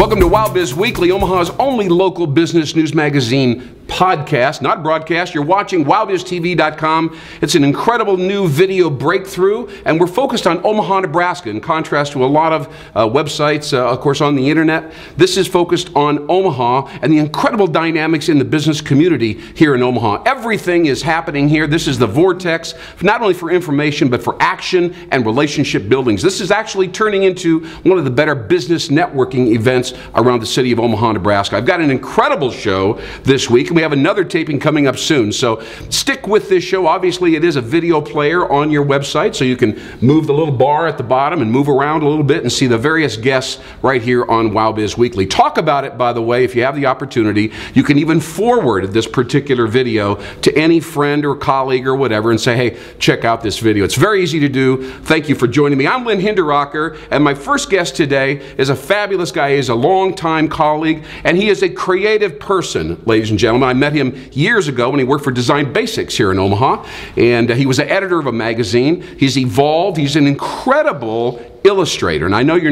Welcome to Wow Biz Weekly, Omaha's only local business news magazine podcast, not broadcast. You're watching wowbiztv.com. It's an incredible new video breakthrough, and we're focused on Omaha, Nebraska, in contrast to a lot of websites, of course, on the internet. This is focused on Omaha and the incredible dynamics in the business community here in Omaha. Everything is happening here. This is the vortex, not only for information, but for action and relationship buildings. This is actually turning into one of the better business networking events around the city of Omaha, Nebraska. I've got an incredible show this week, and we have another taping coming up soon. So stick with this show. Obviously, it is a video player on your website, so you can move the little bar at the bottom and move around a little bit and see the various guests right here on Wow Biz Weekly. Talk about it, by the way, if you have the opportunity. You can even forward this particular video to any friend or colleague or whatever and say, hey, check out this video. It's very easy to do. Thank you for joining me. I'm Lynn Hinderrocker, and my first guest today is a fabulous guy. He's a longtime colleague, and he is a creative person, ladies and gentlemen. I met him years ago when he worked for Design Basics here in Omaha, and he was an editor of a magazine. He's evolved. He's an incredible illustrator, and I know you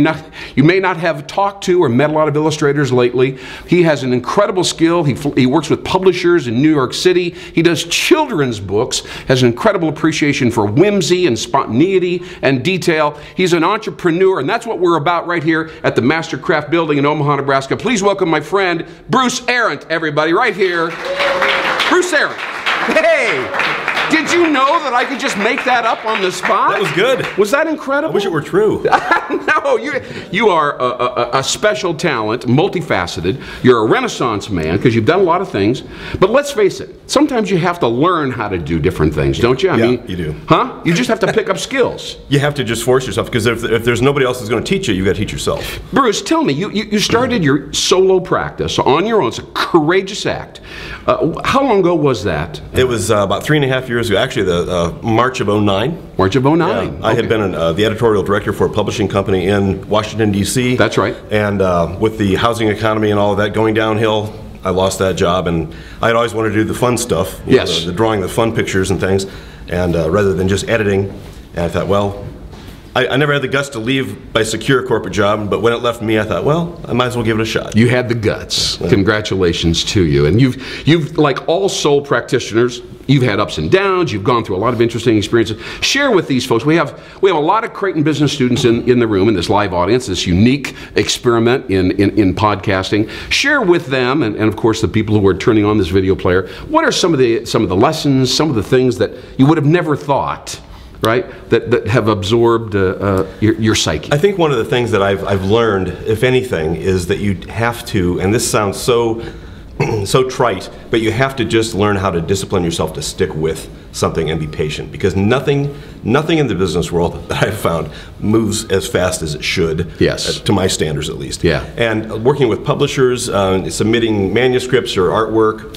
may not have talked to or met a lot of illustrators lately. He has an incredible skill. He works with publishers in New York City. He does children's books, has an incredible appreciation for whimsy and spontaneity and detail. He's an entrepreneur, and that's what we're about right here at the Mastercraft Building in Omaha, Nebraska. Please welcome my friend Bruce Arendt, everybody, right here. Bruce Arendt. Hey! Did you know that I could just make that up on the spot? That was good. Was that incredible? I wish it were true. No, you are a special talent, multifaceted. You're a Renaissance man because you've done a lot of things. But let's face it, sometimes you have to learn how to do different things, don't you? I mean, you do. Huh? You just have to pick up skills. You have to just force yourself, because if there's nobody else who's going to teach you, you've got to teach yourself. Bruce, tell me, you started your solo practice on your own. It's a courageous act. How long ago was that? It was about 3.5 years ago, actually, the March of '09. March of '09. Yeah, I had been the editorial director for a publishing company in Washington, D.C. That's right. And with the housing economy and all of that going downhill, I lost that job, and I had always wanted to do the fun stuff, yes, the drawing, the fun pictures and things, and rather than just editing. And I thought, well, I never had the guts to leave my secure corporate job, but when it left me, I thought, well, I might as well give it a shot. You had the guts. Yeah. Congratulations to you. And you've like all sole practitioners, you've had ups and downs. You've gone through a lot of interesting experiences. Share with these folks. We have a lot of Creighton business students in the room, in this live audience, this unique experiment in podcasting. Share with them, and of course the people who are turning on this video player, what are some of the lessons, some of the things that you would have never thought, right, that have absorbed your psyche? I think one of the things that I've learned, if anything, is that you have to, and this sounds so trite, but you have to just learn how to discipline yourself to stick with something and be patient, because nothing in the business world that I've found moves as fast as it should. Yes. To my standards, at least. Yeah. And working with publishers, submitting manuscripts or artwork,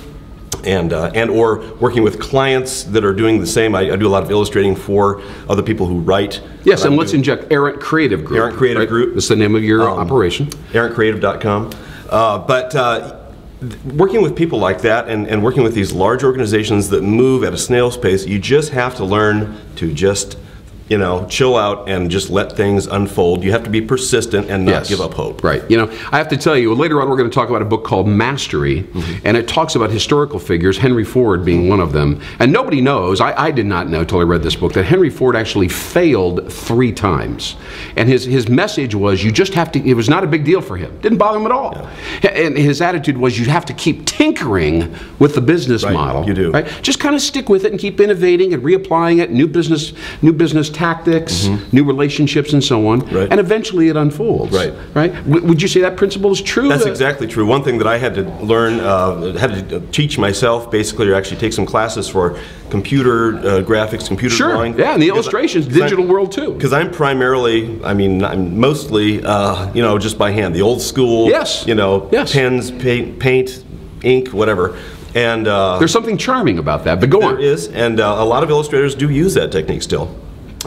and or working with clients that are doing the same. I do a lot of illustrating for other people who write. Yes, and let's inject Arendt Creative Group. Arendt Creative Group. That's the name of your operation. ArendtCreative.com. Working with people like that, and working with these large organizations that move at a snail's pace, you just have to learn to just, chill out and just let things unfold. You have to be persistent and not give up hope. Right. I have to tell you, later on we're going to talk about a book called Mastery, and it talks about historical figures, Henry Ford being one of them. And nobody knows, I did not know until I read this book, that Henry Ford actually failed 3 times. And his message was, you just have to, it was not a big deal for him. Didn't bother him at all. Yeah. And his attitude was, you have to keep tinkering with the business model. You do. Right? Just kind of stick with it and keep innovating and reapplying it, new business tactics, new relationships, and so on, and eventually it unfolds. Right? Would you say that principle is true? That's exactly true. One thing that I had to learn, had to teach myself, basically, or actually take some classes for computer graphics, computer drawing. Yeah, and the illustrations, digital world too. Because I'm primarily, I'm mostly, just by hand, the old school, pens, paint, ink, whatever. And there's something charming about that, but go on. There is, and a lot of illustrators do use that technique still.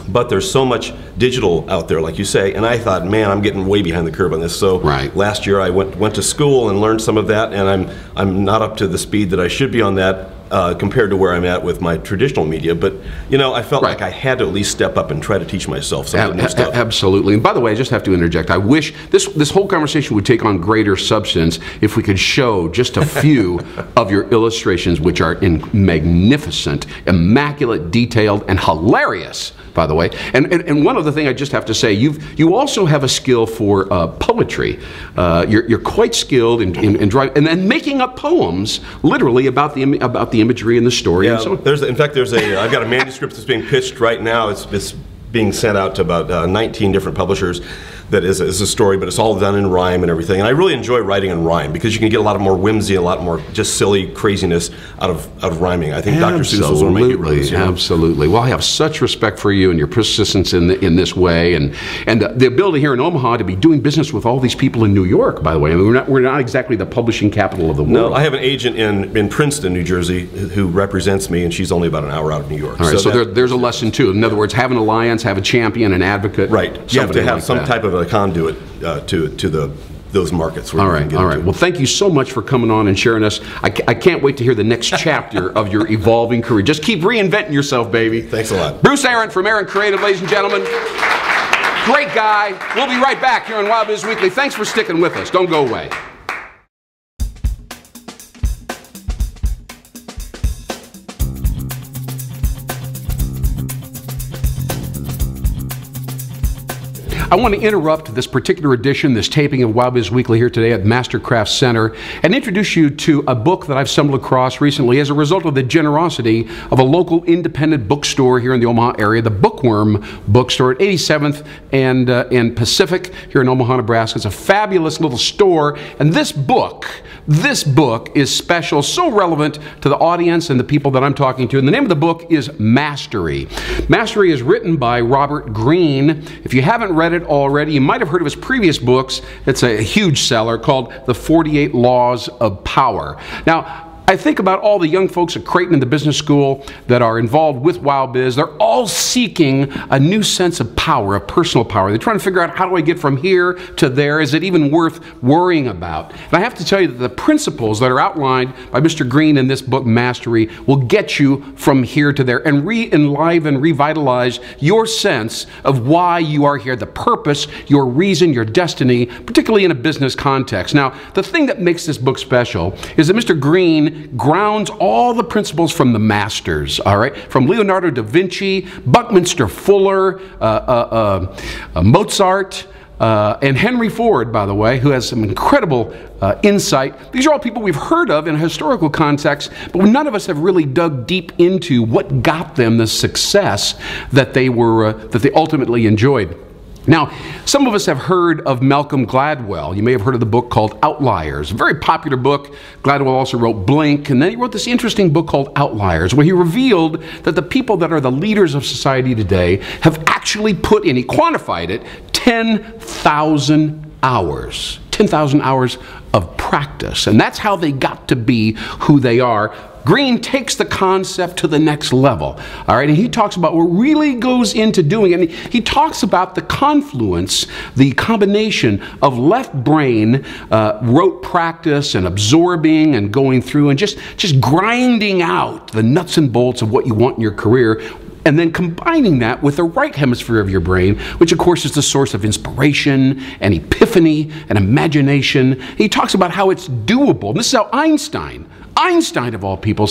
But there's so much digital out there, like you say, and I thought, man, I'm getting way behind the curve on this. So last year I went to school and learned some of that, and I'm not up to the speed that I should be on that. compared to where I'm at with my traditional media. But, you know, I felt like I had to at least step up and try to teach myself some of the new stuff. Absolutely. And by the way, I just have to interject. I wish this whole conversation would take on greater substance if we could show just a few of your illustrations, which are magnificent, immaculate, detailed, and hilarious, by the way. And one other thing I just have to say, you also have a skill for poetry. You're quite skilled in drawing and then making up poems, literally about the imagery and the story. Yeah, and so in fact, I've got a manuscript that's being pitched right now. It's being sent out to about 19 different publishers. That is a story, but it's all done in rhyme and everything. And I really enjoy writing in rhyme because you can get a lot more whimsy, a lot more just silly craziness out of rhyming. I think Dr. Seuss was one of my heroes. Absolutely. Well, I have such respect for you and your persistence in this way, and the ability here in Omaha to be doing business with all these people in New York. By the way, I mean, we're not exactly the publishing capital of the world. No, I have an agent in Princeton, New Jersey, who represents me, and she's only about an hour out of New York. All right, so there's a lesson too. In other words, have an alliance, have a champion, an advocate. Right. You have to have some type of a conduit to those markets. All right. Well, thank you so much for coming on and sharing us. I can't wait to hear the next chapter of your evolving career. Just keep reinventing yourself, baby. Thanks a lot. Bruce Arendt from Arendt Creative, ladies and gentlemen. Great guy. We'll be right back here on Wild Biz Weekly. Thanks for sticking with us. Don't go away. I want to interrupt this particular edition, this taping of Wild Biz Weekly here today at Mastercraft Center, and introduce you to a book that I've stumbled across recently as a result of the generosity of a local independent bookstore here in the Omaha area, the Bookworm Bookstore at 87th and Pacific here in Omaha, Nebraska. It's a fabulous little store, and this book is special, so relevant to the audience and the people that I'm talking to. And the name of the book is Mastery. Mastery is written by Robert Greene. If you haven't read it already, you might have heard of his previous books. It's a huge seller called The 48 Laws of Power. Now, I think about all the young folks at Creighton and the business school that are involved with Wild Biz. They're all seeking a new sense of power, of personal power. They're trying to figure out, how do I get from here to there? Is it even worth worrying about? And I have to tell you that the principles that are outlined by Mr. Greene in this book, Mastery, will get you from here to there and re-enliven, revitalize your sense of why you are here, the purpose, your reason, your destiny, particularly in a business context. Now, the thing that makes this book special is that Mr. Greene grounds all the principles from the masters, all right? From Leonardo da Vinci, Buckminster Fuller, Mozart, and Henry Ford, by the way, who has some incredible insight. These are all people we've heard of in a historical context, but none of us have really dug deep into what got them the success that they ultimately enjoyed. Now, some of us have heard of Malcolm Gladwell. You may have heard of the book called Outliers, a very popular book. Gladwell also wrote Blink, and then he wrote this interesting book called Outliers, where he revealed that the people that are the leaders of society today have actually put in, he quantified it, 10,000 hours. 10,000 hours of practice. And that's how they got to be who they are. Greene takes the concept to the next level, all right, and he talks about what really goes into doing it. And he talks about the confluence, the combination of left brain, rote practice and absorbing and going through and just grinding out the nuts and bolts of what you want in your career, and then combining that with the right hemisphere of your brain, which of course is the source of inspiration and epiphany and imagination. He talks about how it's doable. And this is how Einstein of all people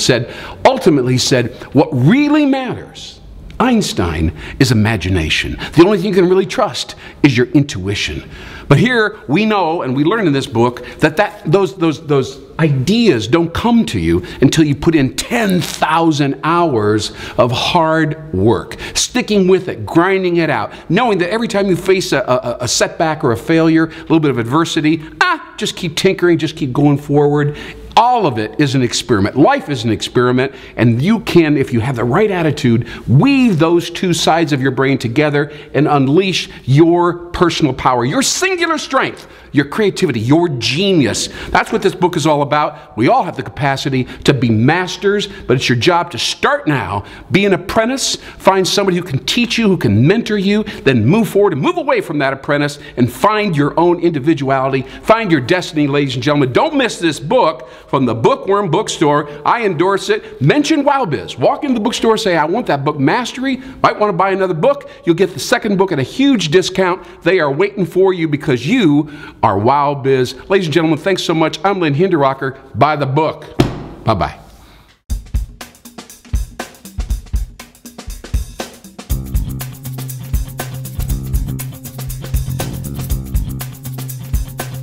ultimately said, what really matters, Einstein, is imagination. The only thing you can really trust is your intuition. But here we know, and we learn in this book, that those ideas don't come to you until you put in 10,000 hours of hard work, sticking with it, grinding it out, knowing that every time you face a setback or a failure, a little bit of adversity, just keep tinkering, just keep going forward. All of it is an experiment. Life is an experiment, and you can, if you have the right attitude, weave those two sides of your brain together and unleash your personal power, your singular strength, your creativity, your genius. That's what this book is all about. We all have the capacity to be masters, but it's your job to start now, be an apprentice, find somebody who can teach you, who can mentor you, then move forward and move away from that apprentice and find your own individuality, find your destiny, ladies and gentlemen. Don't miss this book from the Bookworm Bookstore. I endorse it. Mention WowBiz. Walk into the bookstore, say, I want that book, Mastery. Might want to buy another book. You'll get the second book at a huge discount. They are waiting for you because you are WowBiz. Ladies and gentlemen, thanks so much. I'm Lynn Hinderrocker. Buy the book. Bye-bye.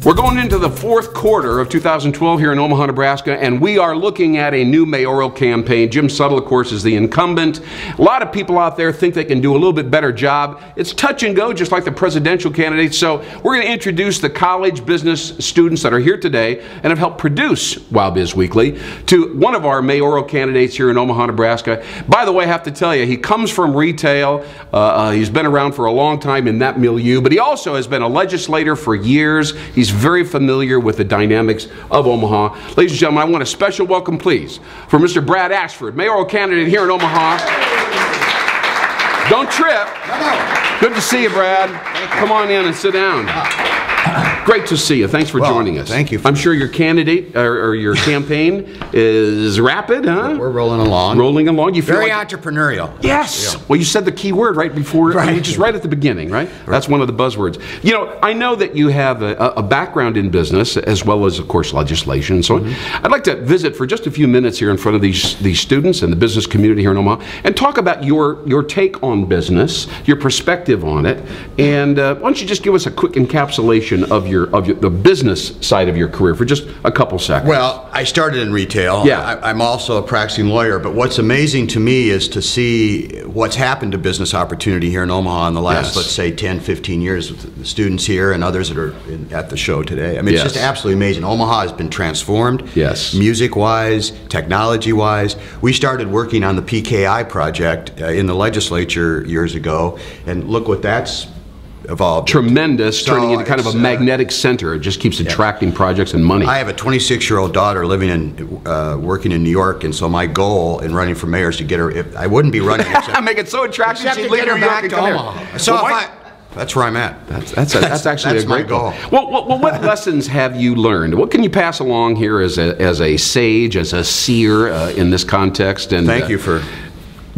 We're going into the fourth quarter of 2012 here in Omaha, Nebraska, and we are looking at a new mayoral campaign. Jim Suttle, of course, is the incumbent. A lot of people out there think they can do a little bit better job. It's touch and go, just like the presidential candidates. So we're going to introduce the college business students that are here today and have helped produce WowBiz Weekly to one of our mayoral candidates here in Omaha, Nebraska. By the way, I have to tell you, he comes from retail. He's been around for a long time in that milieu, but he also has been a legislator for years. He's very familiar with the dynamics of Omaha. Ladies and gentlemen, I want a special welcome, please, for Mr. Brad Ashford, mayoral candidate here in Omaha. Don't trip. Good to see you, Brad. Come on in and sit down. Great to see you. Thanks for joining us. Thank you. I'm sure your candidate or your campaign is rapid, huh? We're rolling along. Rolling along. You feel very like entrepreneurial. Yes. Yeah. Well, you said the key word right before, just right at the beginning, right? That's one of the buzzwords. You know, I know that you have a background in business as well as, of course, legislation. So I'd like to visit for just a few minutes here in front of these students and the business community here in Omaha and talk about your take on business, your perspective on it, and why don't you just give us a quick encapsulation of the business side of your career for just a couple seconds. Well, I started in retail. Yeah. I'm also a practicing lawyer, but what's amazing to me is to see what's happened to business opportunity here in Omaha in the last, let's say, 10, 15 years with the students here and others that are at the show today. I mean, it's just absolutely amazing. Omaha has been transformed, music-wise, technology-wise. We started working on the PKI project in the legislature years ago, and look what that's evolved. Tremendous, turning into kind of a magnetic center. It just keeps attracting projects and money. I have a 26-year-old daughter living in, working in New York, and so my goal in running for mayor is to get her. I wouldn't be running. Make it so attractive. Except to get her back to Omaha. So that's where I'm at. That's actually a great goal. Well, what lessons have you learned? What can you pass along here as a sage, as a seer in this context? And thank you for.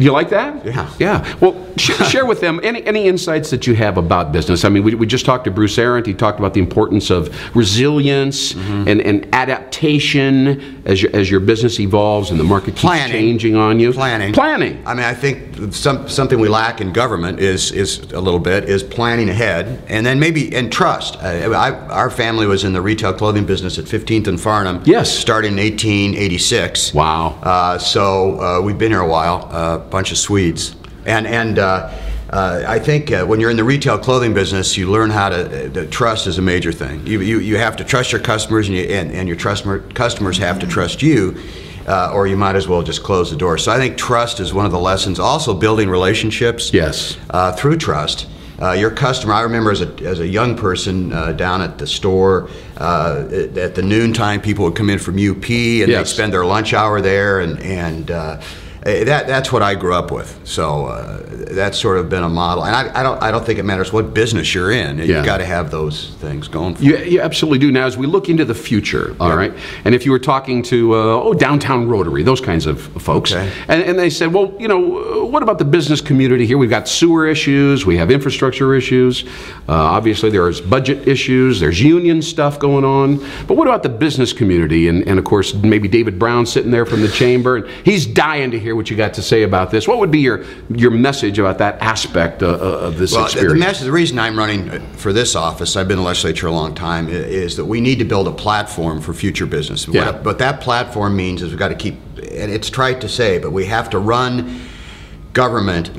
You like that? Yeah. Yeah. Well, share with them any insights that you have about business. I mean, we just talked to Bruce Arendt. He talked about the importance of resilience and adaptation as your business evolves and the market keeps changing on you. Planning. I mean, I think something we lack in government is a little bit is planning ahead, and then and trust. Our family was in the retail clothing business at 15th and Farnham. Yes. Starting in 1886. Wow. So we've been here a while. Bunch of Swedes, and I think when you're in the retail clothing business, you learn how to trust is a major thing. You have to trust your customers, and your customers have to trust you, or you might as well just close the door. So I think trust is one of the lessons. Also, building relationships. Yes. Through trust. Your customer, I remember as a young person down at the store, at the noontime, people would come in from UP, and they'd spend their lunch hour there, and that's what I grew up with. So that's sort of been a model, and I don't think it matters what business you're in. You've got to have those things going for you. You absolutely do. Now, as we look into the future, all right, and if you were talking to downtown Rotary, those kinds of folks, and they said, well, you know, what about the business community here? We've got sewer issues, we have infrastructure issues, obviously there's budget issues, there's union stuff going on, but what about the business community? And of course, maybe David Brown sitting there from the chamber, and he's dying to hear what you got to say about this. What would be your message about that aspect of this experience? The reason I'm running for this office, I've been in the legislature a long time, is that we need to build a platform for future business. What that platform means is we've got to keep, and it's trite to say, but we have to run government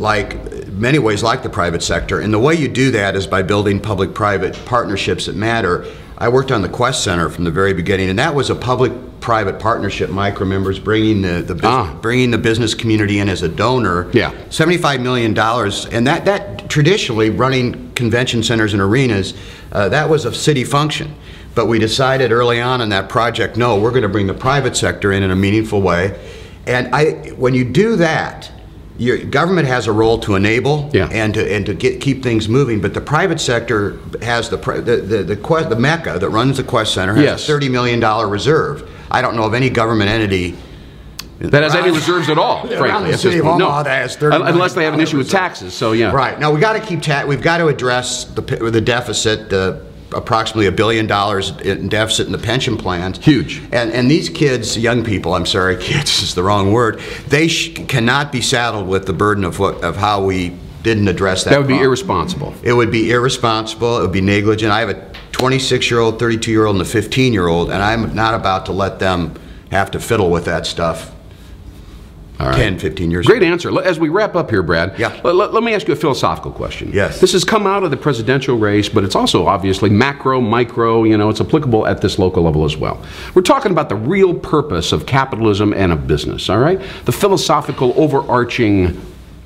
many ways like the private sector, and the way you do that is by building public-private partnerships that matter. I worked on the Quest Center from the very beginning, and that was a public-private partnership. Mike remembers bringing bringing the business community in as a donor. Yeah. $75 million, and that traditionally running convention centers and arenas, that was a city function. But we decided early on in that project, no, we're going to bring the private sector in a meaningful way. And when you do that, your government has a role to enable and to keep things moving, but the private sector has the Mecca that runs the Quest Center has a $30 million reserve. I don't know of any government entity that has any reserves at all, frankly. The city of Omaha that has $30 million unless they have an issue with taxes. So yeah. Right. Now we got to keep we've got to address the deficit. Approximately $1 billion in deficit in the pension plans. Huge. And these kids, young people, I'm sorry, kids is the wrong word, they cannot be saddled with the burden of how we didn't address that. That would be irresponsible. It would be irresponsible. It would be negligent. I have a 26-year-old, 32-year-old, and a 15-year-old, and I'm not about to let them have to fiddle with that stuff. All right. 10, 15 years Great answer. As we wrap up here, Brad, let me ask you a philosophical question. Yes. This has come out of the presidential race, but it's also obviously macro, micro, it's applicable at this local level as well. We're talking about the real purpose of capitalism and of business, all right? The philosophical overarching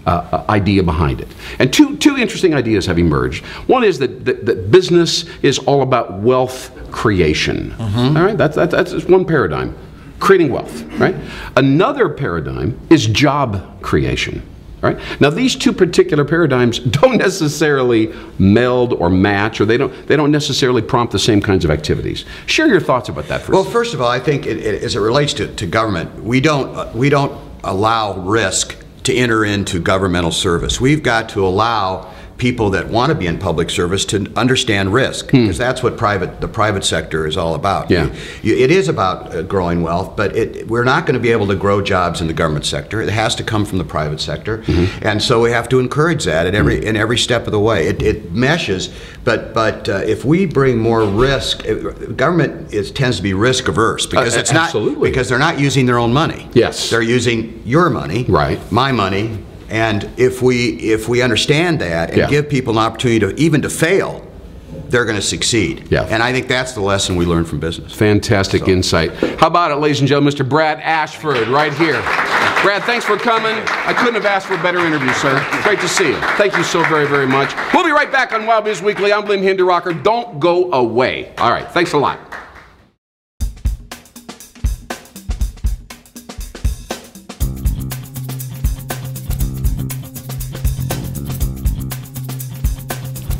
idea behind it. And two interesting ideas have emerged. One is that business is all about wealth creation. All right? That's one paradigm. Creating wealth, right? Another paradigm is job creation, right? Now these two particular paradigms don't necessarily meld or match, or they don't necessarily prompt the same kinds of activities. Share your thoughts about that first. Well, first of all, I think as it relates to government, we don't allow risk to enter into governmental service. We've got to allow people that want to be in public service to understand risk, because that's what the private sector is all about. Yeah. It is about growing wealth, but we're not going to be able to grow jobs in the government sector. It has to come from the private sector, and so we have to encourage that in every step of the way. It meshes, but if we bring more risk, government tends to be risk averse because it's absolutely. because they're not using their own money. Yes, they're using your money, right? My money. And if we understand that and give people an opportunity to fail, they're going to succeed. Yeah. And I think that's the lesson we learn from business. Fantastic insight. How about it, ladies and gentlemen, Mr. Brad Ashford right here. Brad, thanks for coming. I couldn't have asked for a better interview, sir. Great to see you. Thank you so very, very much. We'll be right back on Wild Biz Weekly. I'm Blim Hinderrocker. Don't go away. All right. Thanks a lot.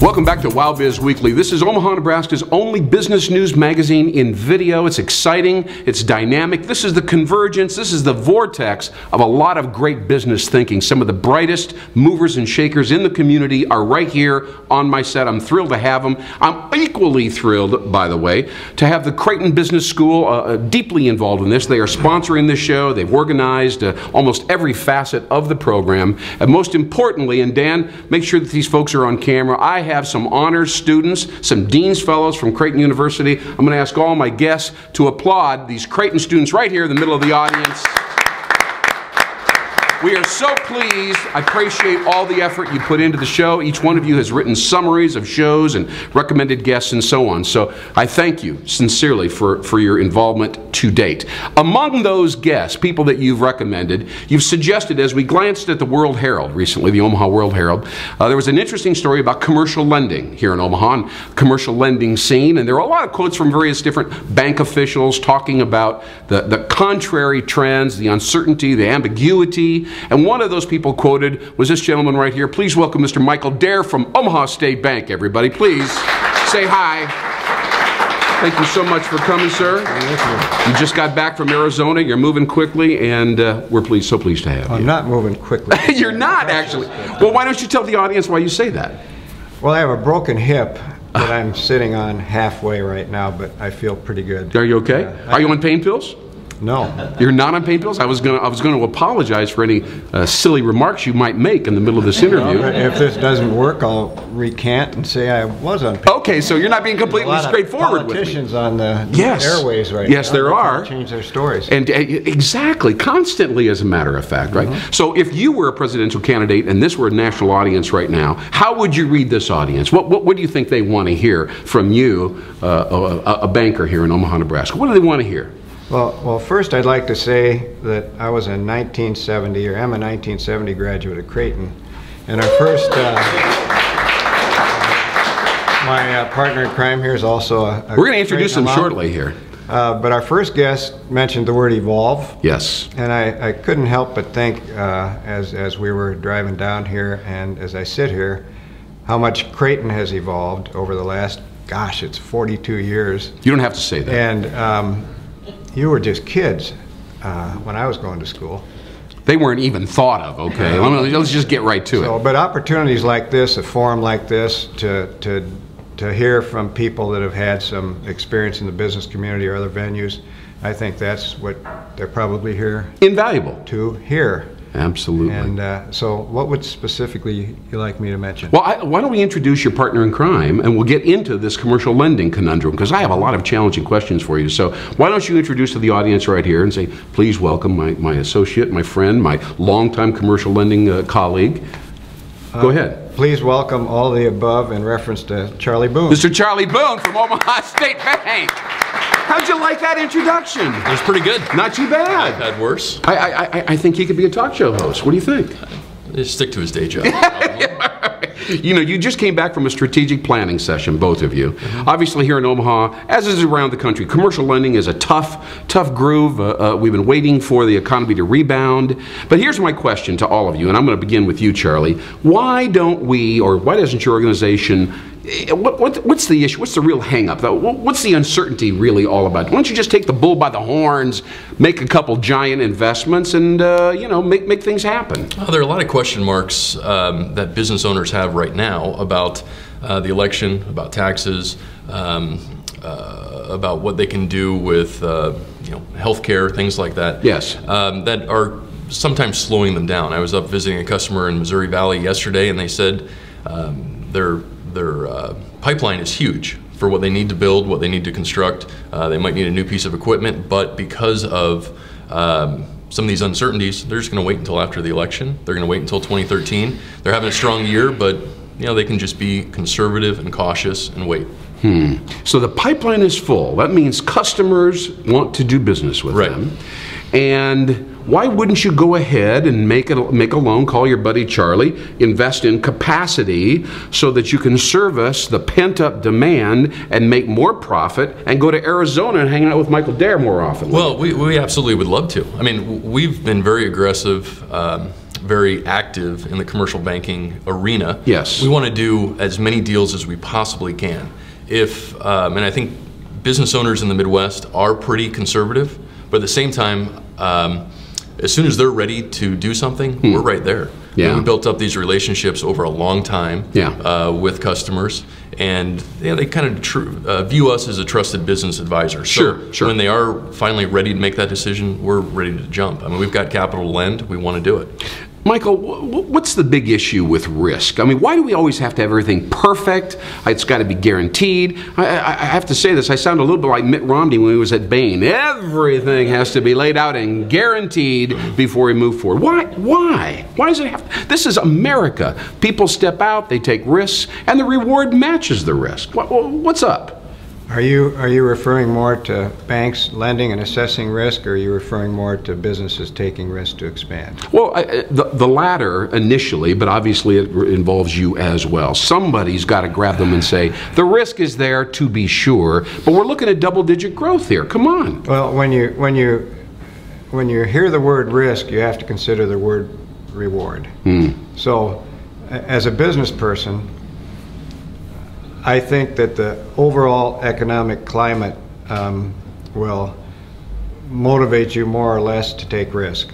Welcome back to Wild Biz Weekly. This is Omaha, Nebraska's only business news magazine in video. It's exciting, it's dynamic. This is the convergence, this is the vortex of a lot of great business thinking. Some of the brightest movers and shakers in the community are right here on my set. I'm thrilled to have them. I'm equally thrilled, by the way, to have the Creighton Business School deeply involved in this. They are sponsoring this show. They've organized almost every facet of the program. And most importantly, and Dan, make sure that these folks are on camera, I have some honors students, some Dean's Fellows from Creighton University. I'm going to ask all my guests to applaud these Creighton students right here in the middle of the audience. We are so pleased. I appreciate all the effort you put into the show. Each one of you has written summaries of shows and recommended guests and so on. So I thank you sincerely for your involvement to date. Among those guests, people that you've recommended, you've suggested, as we glanced at the World Herald recently, the Omaha World Herald, there was an interesting story about commercial lending here in Omaha, and commercial lending scene. And there are a lot of quotes from various different bank officials talking about the contrary trends, the uncertainty, the ambiguity. And one of those people quoted was this gentleman right here. Please welcome Mr. Michael Dare from Omaha State Bank, everybody. Please say hi. Thank you so much for coming, sir. You just got back from Arizona. You're moving quickly, and we're so pleased to have you. I'm not moving quickly. You're not, actually. Well, why don't you tell the audience why you say that? Well, I have a broken hip that I'm sitting on halfway right now, but I feel pretty good. Are you okay? Are you on pain pills? No. You're not on pain pills? I was going to apologize for any silly remarks you might make in the middle of this interview. Well, if this doesn't work, I'll recant and say I was on pain pills. Okay, so you're not being completely straightforward with me. Politicians on the Yes. airways right Yes, now. there They are. can't change their stories. And exactly, constantly, as a matter of fact, right? So if you were a presidential candidate and this were a national audience right now, how would you read this audience? What do you think they want to hear from you, a banker here in Omaha, Nebraska? What do they want to hear? Well, first I'd like to say that I was in 1970, or am a 1970 graduate at Creighton, and our first, my partner in crime here is also a We're going to introduce Creighton him alum. shortly here. But our first guest mentioned the word evolve. Yes. And I couldn't help but think, as we were driving down here and as I sit here, how much Creighton has evolved over the last, gosh, it's 42 years. You don't have to say that. And you were just kids when I was going to school. They weren't even thought of, okay? Let's just get right to it. But opportunities like this, a forum like this, to hear from people that have had some experience in the business community or other venues, I think that's what they're probably here Invaluable. to hear. Absolutely. And so what would specifically you like me to mention? Well, why don't we introduce your partner in crime, and we'll get into this commercial lending conundrum, because I have a lot of challenging questions for you. So why don't you introduce to the audience right here and say, please welcome my associate, my friend, my longtime commercial lending colleague. Go ahead. Please welcome all the above in reference to Charlie Boone. Mr. Charlie Boone from Omaha State Bank. How'd you like that introduction? It was pretty good. Not too bad. I've had worse. I think he could be a talk show host. What do you think? Just stick to his day job. You know, you just came back from a strategic planning session, both of you. Obviously here in Omaha, as is around the country, commercial lending is a tough groove. We've been waiting for the economy to rebound. But here's my question to all of you, and I'm going to begin with you, Charlie. Why don't we, or why doesn't your organization, what's the issue? What's the real hang-up? What's the uncertainty really all about? Why don't you just take the bull by the horns, make a couple giant investments, and you know, make things happen? Well, there are a lot of question marks that business owners have right now about the election, about taxes, about what they can do with you know, healthcare, things like that. Yes. That are sometimes slowing them down. I was up visiting a customer in Missouri Valley yesterday, and they said their pipeline is huge for what they need to build, what they need to construct. They might need a new piece of equipment, but because of some of these uncertainties, they're just going to wait until after the election. They're going to wait until 2013. They're having a strong year, but you know, they can just be conservative and cautious and wait. So the pipeline is full. That means customers want to do business with them. And why wouldn't you go ahead and make a loan, call your buddy Charlie, invest in capacity so that you can service the pent-up demand and make more profit and go to Arizona and hang out with Michael Dare more often? Well, we absolutely would love to. I mean, we've been very aggressive, very active in the commercial banking arena. Yes. We want to do as many deals as we possibly can. And I think business owners in the Midwest are pretty conservative, but at the same time, as soon as they're ready to do something, we're right there. Yeah. We built up these relationships over a long time with customers, and they kind of view us as a trusted business advisor. So Sure. when they are finally ready to make that decision, we're ready to jump. I mean, we've got capital to lend. We want to do it. Michael, what's the big issue with risk? I mean, why do we always have to have everything perfect? It's got to be guaranteed. I have to say this, I sound a little bit like Mitt Romney when he was at Bain. Everything has to be laid out and guaranteed before we move forward. Why? Why does it have to? This is America. People step out, they take risks, and the reward matches the risk. What's up? Are you referring more to banks lending and assessing risk, or are you referring more to businesses taking risk to expand? Well, the latter initially, but obviously it involves you as well. Somebody's got to grab them and say, the risk is there to be sure, but we're looking at double-digit growth here. Come on. Well, when you hear the word risk, you have to consider the word reward. So, as a business person, I think that the overall economic climate will motivate you more or less to take risk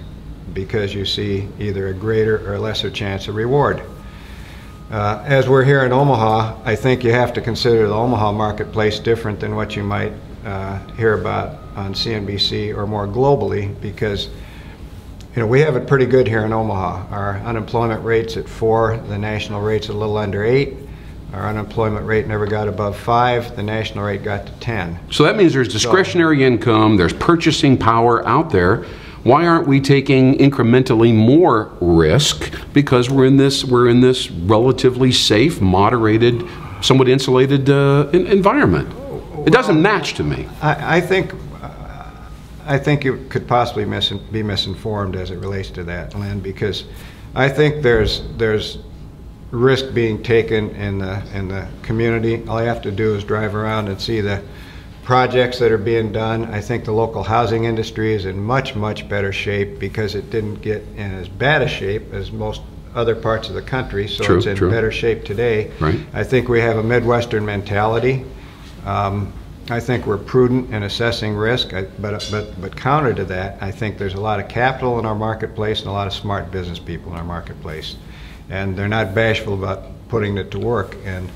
because you see either a greater or lesser chance of reward. As we're here in Omaha, I think you have to consider the Omaha marketplace different than what you might hear about on CNBC or more globally, because we have it pretty good here in Omaha. Our unemployment rate's at 4, the national rate's a little under 8. Our unemployment rate never got above 5, the national rate got to 10. So that means there's discretionary income, there's purchasing power out there. Why aren't we taking incrementally more risk? Because we're in this relatively safe, moderated, somewhat insulated environment. It doesn't match to me. I think you could possibly be misinformed as it relates to that, Lynn, because I think there's risk being taken in the community. All you have to do is drive around and see the projects that are being done. I think the local housing industry is in much, much better shape because it didn't get in as bad a shape as most other parts of the country, so it's in better shape today. Right. I think we have a Midwestern mentality. I think we're prudent in assessing risk, but counter to that, I think there's a lot of capital in our marketplace and a lot of smart business people in our marketplace. And they're not bashful about putting it to work. And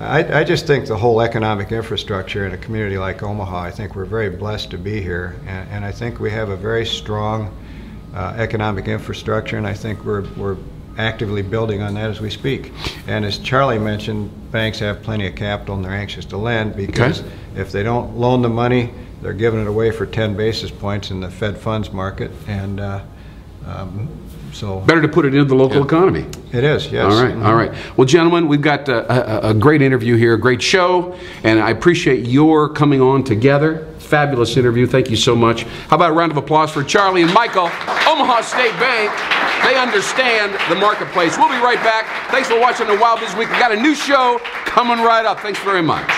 I just think the whole economic infrastructure in a community like Omaha, I think we're very blessed to be here. And I think we have a very strong economic infrastructure, and I think we're actively building on that as we speak. And as Charlie mentioned, banks have plenty of capital and they're anxious to lend, because if they don't loan the money, they're giving it away for 10 basis points in the Fed funds market. And so better to put it into the local economy. It is, yes. All right, all right. Well, gentlemen, we've got a great interview here, a great show, and I appreciate your coming on together. Fabulous interview. Thank you so much. How about a round of applause for Charlie and Michael, Omaha State Bank. They understand the marketplace. We'll be right back. Thanks for watching the Wild Biz Week. We got a new show coming right up. Thanks very much.